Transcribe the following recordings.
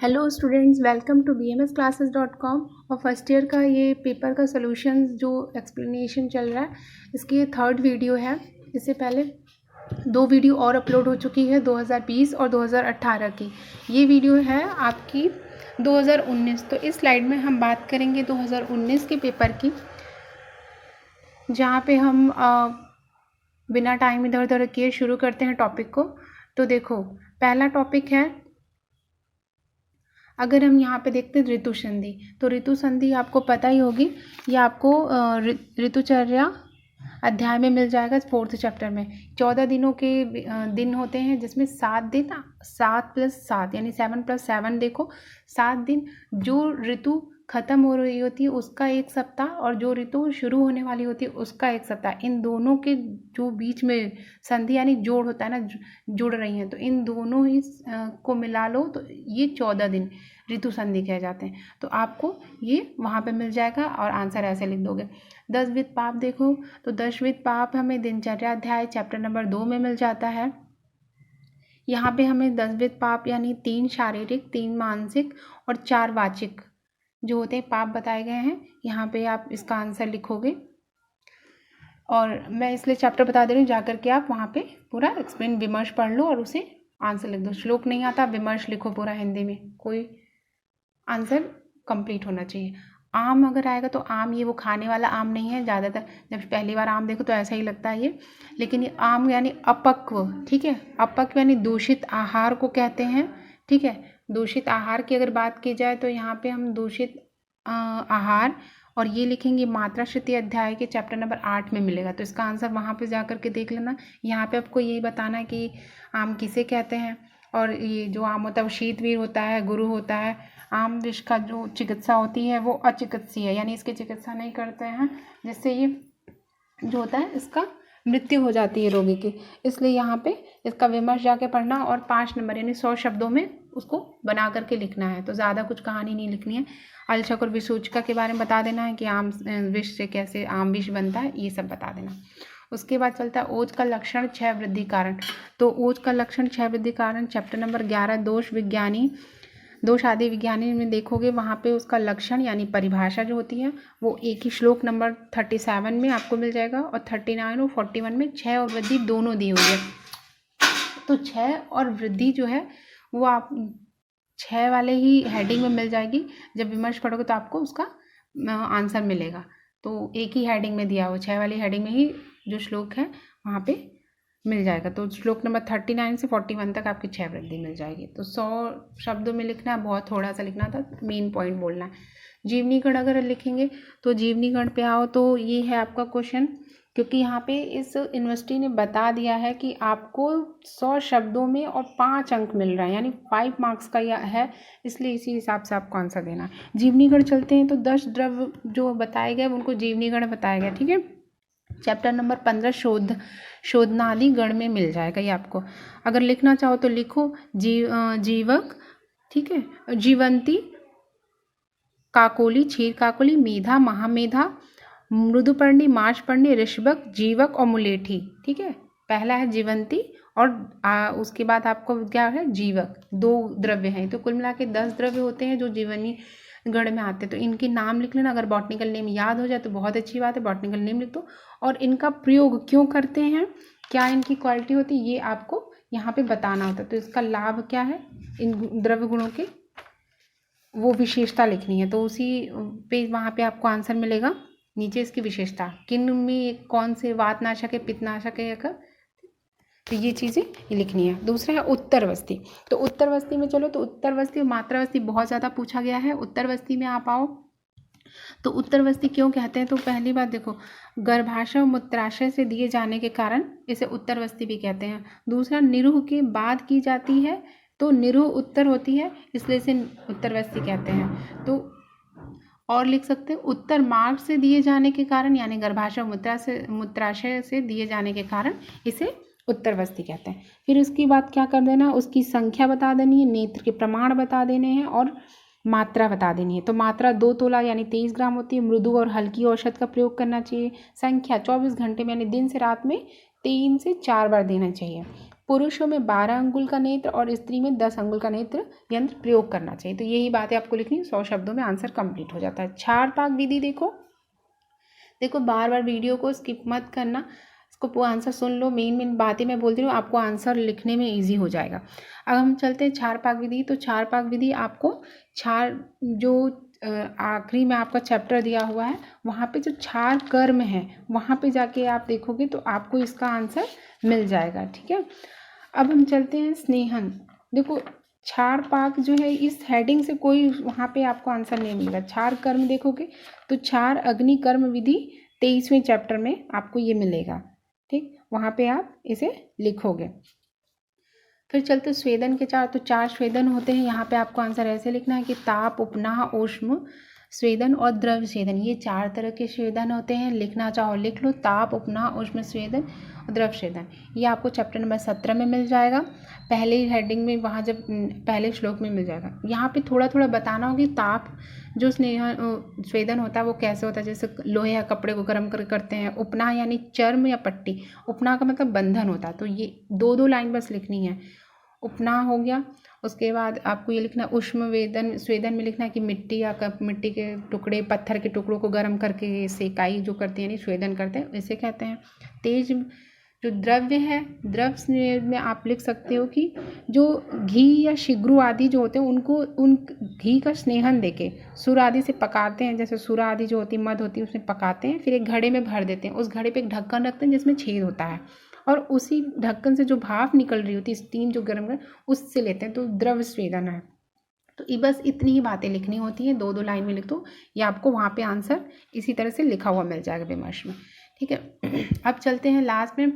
Hello students, welcome to bmsclasses.com। और first year का ये पेपर का सॉल्यूशंस जो एक्सप्लेनेशन चल रहा है, इसकी ये थर्ड वीडियो है। इससे पहले 2 वीडियो और अपलोड हो चुकी है 2020 और 2018 की। ये वीडियो है आपकी 2019। तो इस स्लाइड में हम बात करेंगे 2019 के पेपर की, जहाँ पे हम बिना टाइम इधर उधर किए शुरू करते हैं टॉपिक को। तो देखो, पहला टॉपिक है, अगर हम यहाँ पे देखते हैं ऋतु संधि। तो ऋतु संधि आपको पता ही होगी, ये आपको ऋतुचर्या अध्याय में मिल जाएगा 4th चैप्टर में। 14 दिनों के दिन होते हैं, जिसमें 7 दिन 7 + 7 यानी 7 + 7 देखो 7 दिन। जो ऋतु खत्म हो रही होती है उसका 1 सप्ताह, और जो ऋतु शुरू होने वाली होती है उसका 1 सप्ताह। इन दोनों के जो बीच में संधि यानी जोड़ होता है ना, जुड़ रही हैं, तो इन दोनों ही को मिला लो तो ये 14 दिन ऋतु संधि कहे जाते हैं। तो आपको ये वहाँ पे मिल जाएगा और आंसर ऐसे लिख दोगे। 10वें पाप देखो, तो 10वें पाप हमें दिनचर्या अध्याय चैप्टर नंबर 2 में मिल जाता है। यहाँ पे हमें 10वें पाप यानी 3 शारीरिक, 3 मानसिक और 4 वाचिक जो होते हैं पाप बताए गए हैं। यहाँ पे आप इसका आंसर लिखोगे, और मैं इसलिए चैप्टर बता दे रही हूँ, जाकर के आप वहाँ पे पूरा एक्सप्लेन विमर्श पढ़ लो और उसे आंसर लिख दो। श्लोक नहीं आता, विमर्श लिखो पूरा हिंदी में, कोई आंसर कंप्लीट होना चाहिए। आम अगर आएगा तो आम, ये वो खाने वाला आम नहीं है। ज़्यादातर जब पहली बार आम देखो तो ऐसा ही लगता है ये, लेकिन ये आम यानी अपक्व, ठीक है। अपक्व यानी दूषित आहार को कहते हैं, ठीक है। दूषित आहार की अगर बात की जाए तो यहाँ पे हम दूषित आहार, और ये लिखेंगे मात्रा श्रुति अध्याय के चैप्टर नंबर 8 में मिलेगा। तो इसका आंसर वहाँ पे जा करके देख लेना। यहाँ पे आपको यही बताना है कि आम किसे कहते हैं, और ये जो आम होता है वो शीतवीर होता है, गुरु होता है। आम विष का जो चिकित्सा होती है वो अचिकित्सीय है, यानी इसकी चिकित्सा नहीं करते हैं, जिससे ये जो होता है इसका मृत्यु हो जाती है रोगी की। इसलिए यहाँ पे इसका विमर्श जाके पढ़ना, और 5 नंबर यानी 100 शब्दों में उसको बना करके लिखना है। तो ज़्यादा कुछ कहानी नहीं लिखनी है। अलशक और विसूचिका के बारे में बता देना है कि आम विष से कैसे आम विष बनता है, ये सब बता देना। उसके बाद चलता है ओज का लक्षण 6 वृद्धि कारण। तो ओज का लक्षण 6 वृद्धि कारण चैप्टर नंबर 11 दोष आदि विज्ञानी में देखोगे, वहाँ पे उसका लक्षण यानी परिभाषा जो होती है वो एक ही श्लोक नंबर 37 में आपको मिल जाएगा, और 39 और 41 में 6 और वृद्धि दोनों दी हुई है। तो 6 और वृद्धि जो है वो आप 6 वाले ही हेडिंग में मिल जाएगी। जब विमर्श पढ़ोगे तो आपको उसका आंसर मिलेगा। तो एक ही हेडिंग में दिया हुआ, 6 वाली हेडिंग में ही जो श्लोक है वहाँ पे मिल जाएगा। तो श्लोक नंबर 39 से 41 तक आपकी 6 वृद्धि मिल जाएगी। तो 100 शब्दों में लिखना है, बहुत थोड़ा सा लिखना था, मेन पॉइंट बोलना है। जीवनीगण अगर लिखेंगे तो जीवनीगण पे आओ, तो ये है आपका क्वेश्चन, क्योंकि यहाँ पे इस यूनिवर्सिटी ने बता दिया है कि आपको 100 शब्दों में और 5 अंक मिल रहा है, यानी 5 मार्क्स का यह है, इसलिए इसी हिसाब से आपको आंसर देना है। जीवनीगण चलते हैं, तो 10 द्रव्य जो बताए गए उनको जीवनीगण बताया गया, ठीक है। चैप्टर नंबर 15 शोधनादि गण में मिल जाएगा ये आपको। अगर लिखना चाहो तो लिखो जीवक, ठीक है, जीवंती, काकोली, क्षीर काकोली, मेधा, महामेधा, मृदुपर्णी, मार्शपर्णी, ऋषभक, जीवक और मुलेठी, ठीक है। पहला है जीवंती, और उसके बाद आपको क्या है, जीवक। 2 द्रव्य हैं, तो कुल मिला के 10 द्रव्य होते हैं जो जीवनी गण में आते हैं। तो इनके नाम लिख लेना। अगर बॉटनिकल नेम याद हो जाए तो बहुत अच्छी बात है, बॉटनिकल नेम लिख दो। और इनका प्रयोग क्यों करते हैं, क्या इनकी क्वालिटी होती है, ये आपको यहाँ पे बताना होता है। तो इसका लाभ क्या है, इन द्रव्य गुणों के वो विशेषता लिखनी है। तो उसी पे वहाँ पे आपको आंसर मिलेगा। नीचे इसकी विशेषता, किन में कौन से वातनाशक है, पित्तनाशक है, तो ये चीज़ें लिखनी है। दूसरा है उत्तरवस्ती। तो उत्तरवस्ती में चलो, तो उत्तरवस्ती और मात्रावस्ती बहुत ज़्यादा पूछा गया है। उत्तरवस्ती में आप आओ, तो उत्तरवस्ती क्यों कहते हैं, तो पहली बात देखो, गर्भाशय और मूत्राशय से दिए जाने के कारण इसे उत्तरवस्ती भी कहते हैं। दूसरा, निरूह के बाद की जाती है तो निरूह उत्तर होती है, इसलिए इसे उत्तरवस्ती कहते हैं। तो और लिख सकते हैं, उत्तर मार्ग से दिए जाने के कारण, यानी गर्भाशय मूत्राशय से दिए जाने के कारण इसे उत्तरवस्ती कहते हैं। फिर उसकी बात क्या कर देना, उसकी संख्या बता देनी है, नेत्र के प्रमाण बता देने हैं, और मात्रा बता देनी है। तो मात्रा 2 तोला यानी 23 ग्राम होती है। मृदु और हल्की औषध का प्रयोग करना चाहिए। संख्या 24 घंटे में यानी दिन से रात में 3 से 4 बार देना चाहिए। पुरुषों में 12 अंगुल का नेत्र और स्त्री में 10 अंगुल का नेत्र यंत्र प्रयोग करना चाहिए। तो यही बातें आपको लिखनी, 100 शब्दों में आंसर कंप्लीट हो जाता है। क्षार पाक विधि देखो बार बार वीडियो को स्किप मत करना, इसको आंसर सुन लो, मेन बातें मैं बोलती हूँ, आपको आंसर लिखने में ईजी हो जाएगा। अब हम चलते हैं क्षार पाक विधि। तो क्षार पाक विधि आपको क्षार जो आखिरी में आपका चैप्टर दिया हुआ है वहाँ पे जो क्षार कर्म है वहाँ पे जाके आप देखोगे तो आपको इसका आंसर मिल जाएगा। ठीक है, अब हम चलते हैं स्नेहन। देखो क्षार पाक जो है इस हेडिंग से कोई वहाँ पे आपको आंसर नहीं मिलेगा। क्षार कर्म देखोगे तो क्षार अग्नि कर्म विधि 23वें चैप्टर में आपको ये मिलेगा। ठीक, वहाँ पे आप इसे लिखोगे। फिर चलते स्वेदन के चार। तो 4 स्वेदन होते हैं। यहाँ पे आपको आंसर ऐसे लिखना है कि ताप, उपनाह, ऊष्म स्वेदन और द्रव्य स्वेदन, ये 4 तरह के स्वेदन होते हैं। लिखना चाहो लिख लो, ताप, उपनाह, ऊष्म स्वेदन और द्रव्य स्वेदन। ये आपको चैप्टर नंबर 17 में मिल जाएगा, पहले ही हेडिंग में, वहाँ जब पहले श्लोक में मिल जाएगा। यहाँ पे थोड़ा थोड़ा बताना होगी ताप जो स्वेदन होता है वो कैसे होता है, जैसे लोहे या कपड़े को गर्म करते हैं। उपनाह यानी चर्म या पट्टी, उपनाह का मतलब बंधन होता है। तो ये 2 लाइन बस लिखनी है, उपनाह हो गया। उसके बाद आपको ये लिखना उष्म वेदन स्वेदन में लिखना है कि मिट्टी के टुकड़े, पत्थर के टुकड़ों को गर्म करके सेकाई जो करते हैं यानी स्वेदन करते हैं, इसे कहते हैं। तेज जो द्रव्य है, द्रव्य में आप लिख सकते हो कि जो घी या शिग्रू आदि जो होते हैं उनको उन घी का स्नेहन देके सुर आदि से पकाते हैं। जैसे सुरा आदि जो होती है, मध होती है, उसमें पकाते हैं, फिर एक घड़े में भर देते हैं। उस घड़े पे एक ढक्कन रखते हैं जिसमें छेद होता है, और उसी ढक्कन से जो भाप निकल रही होती है, स्टीम जो गर्म उससे लेते हैं, तो द्रव्य स्वेदन है। तो ये बस इतनी ही बातें लिखनी होती हैं, 2 लाइन में लिख दो, या आपको वहाँ पे आंसर इसी तरह से लिखा हुआ मिल जाएगा विमर्श में। ठीक है, अब चलते हैं लास्ट में।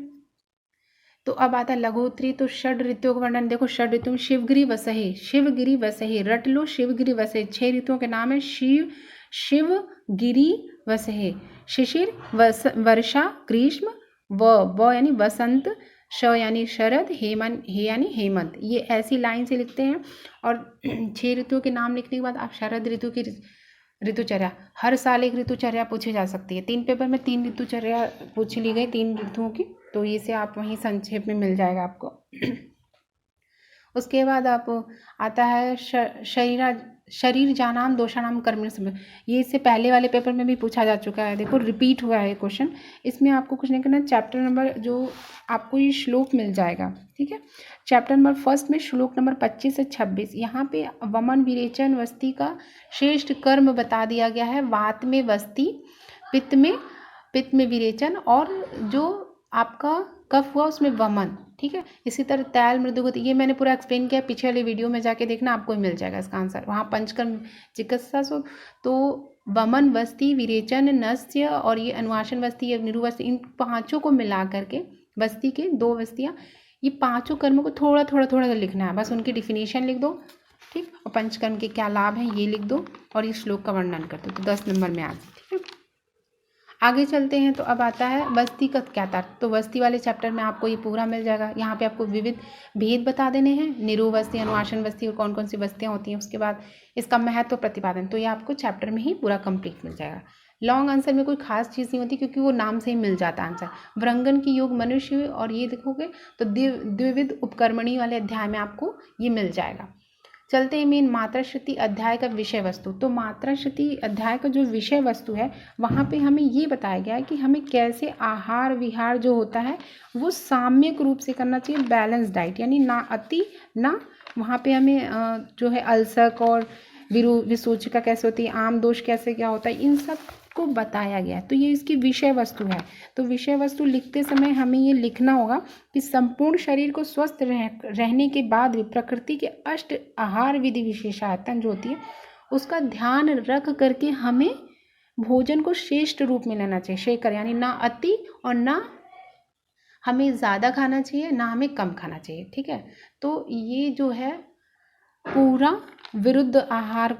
तो अब आता है लघुत्तरी। तो षड ऋतुओं का वर्णन देखो। षड ऋतु में शिवगिरी वसहे, रट लो शिवगिरी वसहे। 6 ऋतुओं के नाम है शिवगिरी वसहे, शिशिर, वर्षा, ग्रीष्म, व यानी वसंत, श यानी शरद, हे यानी हेमंत। ये ऐसी लाइन से लिखते हैं। और 6 ऋतुओं के नाम लिखने के बाद आप शरद ऋतु की ऋतुचर्या, हर साल एक ऋतुचर्या पूछी जा सकती है। 3 पेपर में 3 ऋतुचर्या पूछ ली गई 3 ऋतुओं की, तो इसे आप वहीं संक्षेप में मिल जाएगा आपको। उसके बाद आप आता है शरीर जानाम दोषानाम कर्म समय। ये इससे पहले वाले पेपर में भी पूछा जा चुका है, देखो रिपीट हुआ है क्वेश्चन। इसमें आपको कुछ नहीं करना, चैप्टर नंबर जो आपको ये श्लोक मिल जाएगा। ठीक है, चैप्टर नंबर 1 में श्लोक नंबर 25 से 26, यहाँ पे वमन विरेचन वस्ती का श्रेष्ठ कर्म बता दिया गया है। वात में वस्ती, पित्त में विरेचन, और जो आपका कफ हुआ उसमें वमन। ठीक है, इसी तरह तैल मृदुगति, ये मैंने पूरा एक्सप्लेन किया, पीछे वाले वीडियो में जाके देखना, आपको मिल जाएगा इसका आंसर। वहाँ पंचकर्म चिकित्सा तो वमन, वस्ती, विरेचन, नस्य और ये अनुवासन वस्ती या निरुवस्ती, इन 5 को मिला करके, वस्ती के 2 वस्तियाँ, ये 5 कर्मों को थोड़ा थोड़ा लिखना है, बस उनकी डिफिनीशन लिख दो। ठीक, और पंचकर्म के क्या लाभ हैं ये लिख दो, और इस श्लोक का वर्णन कर दो, तो 10 नंबर में आ जाए। ठीक है, आगे चलते हैं। तो अब आता है वस्ती का क्या था। तो वस्ती वाले चैप्टर में आपको ये पूरा मिल जाएगा। यहाँ पे आपको विविध भेद बता देने हैं, निरुवस्ती, अनुवासन वस्ती और कौन कौन सी वस्तियाँ होती हैं। उसके बाद इसका महत्व प्रतिपादन, तो ये आपको चैप्टर में ही पूरा कंप्लीट मिल जाएगा। लॉन्ग आंसर में कोई खास चीज़ नहीं होती, क्योंकि वो नाम से ही मिल जाता है आंसर। वृंगन की योग मनुष्य, और ये देखोगे तो द्विविध उपकर्मणी वाले अध्याय में आपको ये मिल जाएगा। चलते हैं मेन मात्रा श्रुति अध्याय का विषय वस्तु। तो मात्रा श्रुति अध्याय का जो विषय वस्तु है वहाँ पे हमें ये बताया गया है कि हमें कैसे आहार विहार जो होता है वो साम्यक रूप से करना चाहिए, बैलेंस डाइट, यानी ना अति ना, वहाँ पे हमें जो है अल्सक और विसूचिका कैसे होती है, आम दोष कैसे क्या होता है, इन सब को बताया गया है। तो ये इसकी विषय वस्तु है। तो विषय वस्तु लिखते समय हमें ये लिखना होगा कि संपूर्ण शरीर को स्वस्थ रहने के बाद भी प्रकृति के 8 आहार विधि विशेषायतन जो होती है उसका ध्यान रख करके हमें भोजन को श्रेष्ठ रूप में लेना चाहिए। शेखर यानी ना अति और ना हमें ज़्यादा खाना चाहिए, ना हमें कम खाना चाहिए। ठीक है, तो ये जो है पूरा विरुद्ध आहार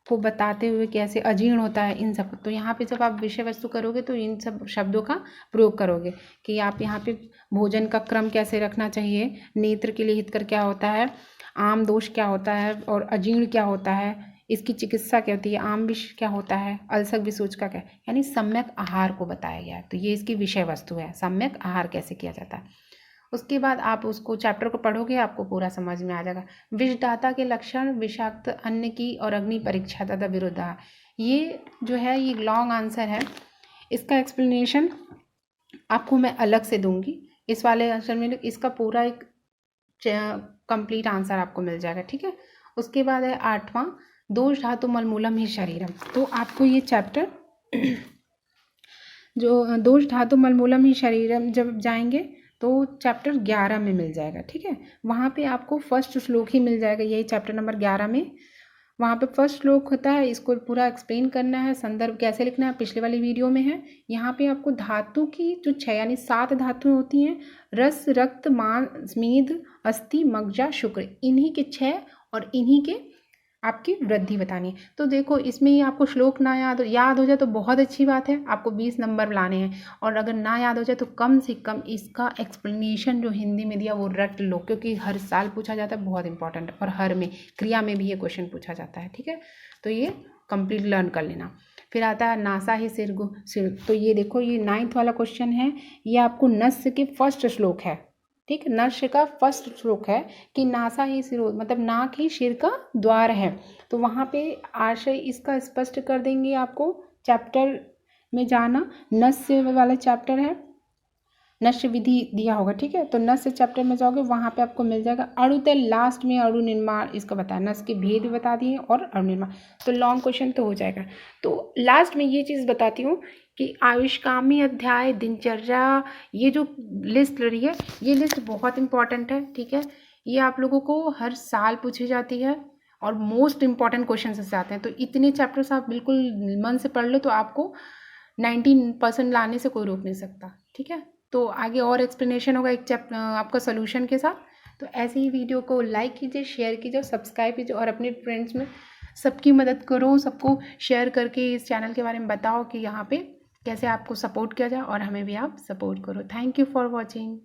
को बताते हुए कैसे अजीर्ण होता है इन सब। तो यहाँ पे जब आप विषय वस्तु करोगे तो इन सब शब्दों का प्रयोग करोगे कि आप यहाँ पे भोजन का क्रम कैसे रखना चाहिए, नेत्र के लिए हितकर क्या होता है, आम दोष क्या होता है और अजीर्ण क्या होता है, इसकी चिकित्सा क्या होती है, आम विष क्या होता है, अल्सक विसूचिका क्या, यानी सम्यक आहार को बताया गया है। तो ये इसकी विषय वस्तु है, सम्यक आहार कैसे किया जाता है। उसके बाद आप उसको चैप्टर को पढ़ोगे, आपको पूरा समझ में आ जाएगा। विषदाता के लक्षण, विषाक्त अन्न की और अग्नि परीक्षा तथा विरोधा, ये जो है ये लॉन्ग आंसर है। इसका एक्सप्लेनेशन आपको मैं अलग से दूंगी। इस वाले आंसर में इसका पूरा एक कंप्लीट आंसर आपको मिल जाएगा, ठीक है। उसके बाद है 8वां, दोष धातु मलमूलम ही शरीरम। तो आपको ये चैप्टर जो दोष धातु मलमूलम ही शरीरम जब जाएंगे तो चैप्टर 11 में मिल जाएगा, ठीक है। वहाँ पे आपको फर्स्ट श्लोक ही मिल जाएगा, यही चैप्टर नंबर 11 में। वहाँ पे फर्स्ट श्लोक होता है, इसको पूरा एक्सप्लेन करना है, संदर्भ कैसे लिखना है पिछले वाली वीडियो में है। यहाँ पे आपको धातु की जो 6 यानी 7 धातुएं होती हैं, रस, रक्त, मांस, मेद, अस्थि, मज्जा, शुक्र, इन्हीं के 6 और इन्हीं के आपकी वृद्धि बतानी है। तो देखो इसमें ही आपको श्लोक ना याद हो जाए तो बहुत अच्छी बात है, आपको 20 नंबर लाने हैं। और अगर ना याद हो जाए तो कम से कम इसका एक्सप्लेनेशन जो हिंदी में दिया वो रट लो, क्योंकि हर साल पूछा जाता है, बहुत इंपॉर्टेंट है। और हर में क्रिया में भी ये क्वेश्चन पूछा जाता है, ठीक है। तो ये कंप्लीट लर्न कर लेना। फिर आता है नासा ही सिर। तो ये देखो ये 9th वाला क्वेश्चन है, ये आपको नस्य के फर्स्ट श्लोक है, ठीक। नस्य का फर्स्ट श्लोक है कि नासा ही सिर, मतलब नाक ही सिर का द्वार है। तो वहाँ पे आशय इसका स्पष्ट कर देंगे आपको। चैप्टर में जाना, नस्य वाला चैप्टर है, नस्य विधि दिया होगा, ठीक है। तो नस्य चैप्टर में जाओगे, वहाँ पे आपको मिल जाएगा अणुतल, लास्ट में अणु निर्माण इसका बताया, नस्य के भेद भी बता दिए और अणु निर्माण। तो लॉन्ग क्वेश्चन तो हो जाएगा। तो लास्ट में ये चीज़ बताती हूँ कि आयुष्कामी अध्याय, दिनचर्या, ये जो लिस्ट रही है, ये लिस्ट बहुत इंपॉर्टेंट है, ठीक है। ये आप लोगों को हर साल पूछी जाती है और मोस्ट इंपॉर्टेंट क्वेश्चन से आते हैं। तो इतने चैप्टर्स आप बिल्कुल मन से पढ़ लो तो आपको 19% लाने से कोई रोक नहीं सकता, ठीक है। तो आगे और एक्सप्लेनेशन होगा एक आपका सोल्यूशन के साथ। तो ऐसे ही वीडियो को लाइक कीजिए, शेयर कीजिए, सब्सक्राइब कीजिए और अपने फ्रेंड्स में सबकी मदद करो, सबको शेयर करके इस चैनल के बारे में बताओ कि यहाँ पे कैसे आपको सपोर्ट किया जाए और हमें भी आप सपोर्ट करो। Thank you for watching.